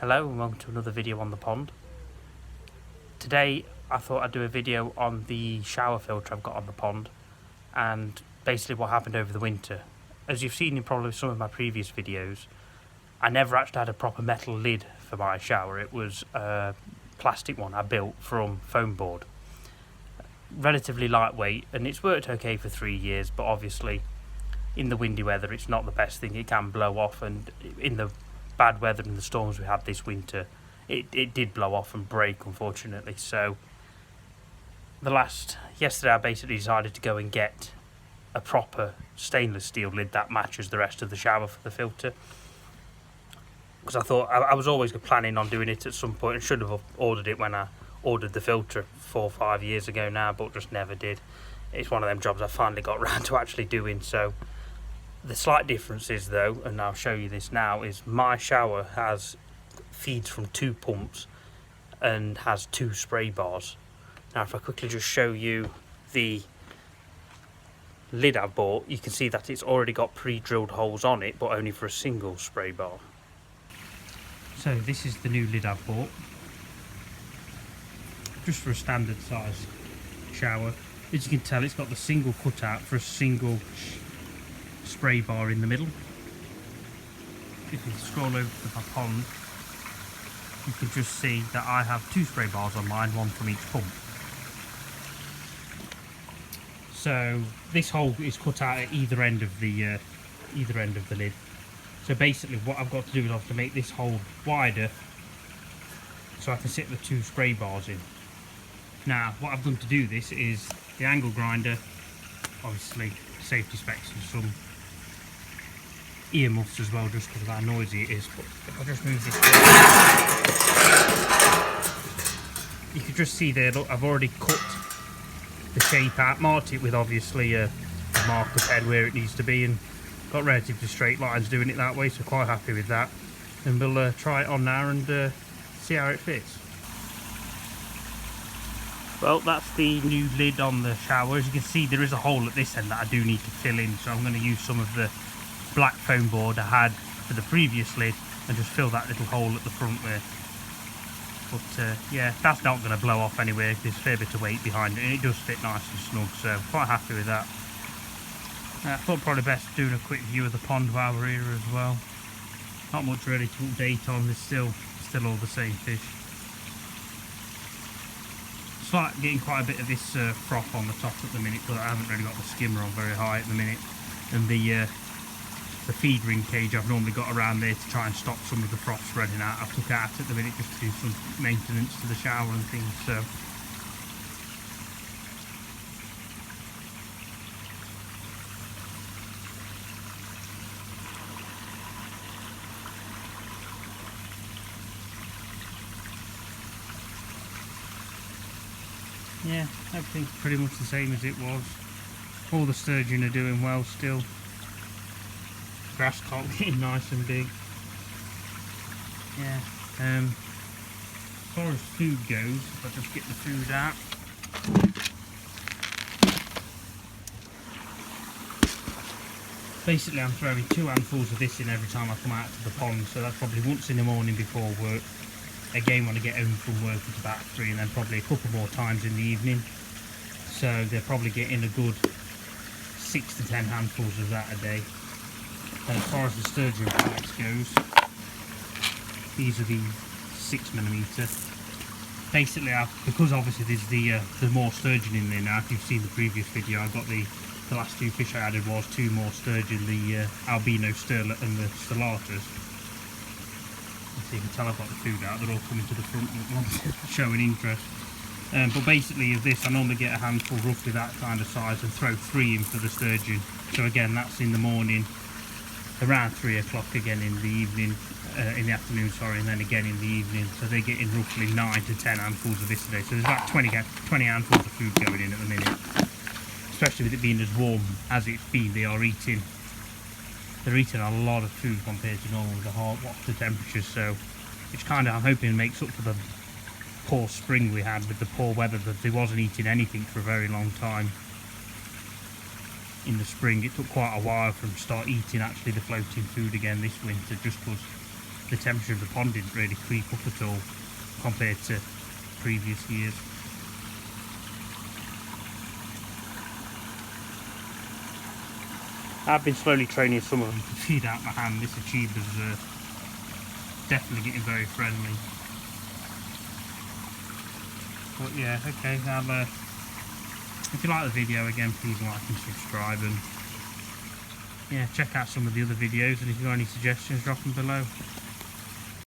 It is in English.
Hello and welcome to another video on the pond. Today I thought I'd do a video on the shower filter I've got on the pond and basically what happened over the winter. As you've seen in probably some of my previous videos, I never actually had a proper metal lid for my shower. It was a plastic one I built from foam board. Relatively lightweight, and it's worked okay for 3 years, but obviously in the windy weather it's not the best thing. It can blow off, and in the bad weather and the storms we had this winter, it did blow off and break, unfortunately. So yesterday I basically decided to go and get a proper stainless steel lid that matches the rest of the shower for the filter, because I thought I was always planning on doing it at some point, and should have ordered it when I ordered the filter 4 or 5 years ago now, but just never did. It's one of them jobs I finally got around to actually doing. So the slight difference is, though, and I'll show you this now, is my shower feeds from 2 pumps and has 2 spray bars. Now if I quickly just show you the lid I've bought, you can see that it's already got pre-drilled holes on it, but only for a single spray bar. So this is the new lid I've bought, just for a standard size shower. As you can tell, it's got the single cutout for a single spray bar in the middle. If you scroll over to my pond, you can just see that I have 2 spray bars on mine, one from each pump. So this hole is cut out at either end of the lid. So basically what I've got to do is I have to make this hole wider so I can sit the 2 spray bars in. Now what I've done to do this is the angle grinder, obviously safety specs and some earmuffs as well, just because of how noisy it is. But if I just move this way, you can just see there, look, I've already cut the shape out, marked it with obviously a marker pen where it needs to be, and got relatively straight lines doing it that way, so quite happy with that. And we'll try it on now and see how it fits. Well, that's the new lid on the shower. As you can see, there is a hole at this end that I do need to fill in, so I'm going to use some of the black foam board I had for the previous lid and just fill that little hole at the front there. But yeah, that's not going to blow off anyway. There's a fair bit of weight behind it and it does fit nice and snug, so quite happy with that. I thought probably best doing a quick view of the pond while we're here as well. Not much really to update on, there's still all the same fish. It's like getting quite a bit of this froth on the top at the minute, but I haven't really got the skimmer on very high at the minute. And the feed ring cage I've normally got around there to try and stop some of the froth spreading out, I've took out at the minute just to do some maintenance to the shower and things. So yeah, everything's pretty much the same as it was. All the sturgeon are doing well still. Grass carp getting nice and big. Yeah. As far as food goes, if I just get the food out. Basically I'm throwing 2 handfuls of this in every time I come out to the pond, so that's probably once in the morning before work. Again when I get home from work it's about 3, and then probably a couple more times in the evening. So they're probably getting a good 6 to 10 handfuls of that a day. And as far as the sturgeon pellets goes, these are the 6mm. Basically, because obviously there's more sturgeon in there now. If you've seen the previous video, I got the last 2 fish I added was 2 more sturgeon, the albino sterlet and the stellatas. So you can tell I've got the food out, they're all coming to the front showing interest. But basically of this I normally get a handful roughly that kind of size and throw 3 in for the sturgeon. So again that's in the morning, around 3 o'clock, again in the evening, in the afternoon sorry, and then again in the evening. So they're getting roughly 9 to 10 handfuls of this a day. So there's about 20 handfuls of food going in at the minute. Especially with it being as warm as it's been, they're eating a lot of food compared to normal with the hotter temperatures. So which kind of I'm hoping makes up for the poor spring we had with the poor weather, that they wasn't eating anything for a very long time. In the spring it took quite a while for them to start eating actually the floating food again this winter, just because the temperature of the pond didn't really creep up at all compared to previous years. I've been slowly training some of them to feed out my hand. This achiever's definitely getting very friendly. But yeah, okay, if you like the video, again, please like and subscribe, and yeah, check out some of the other videos, and if you've got any suggestions, drop them below.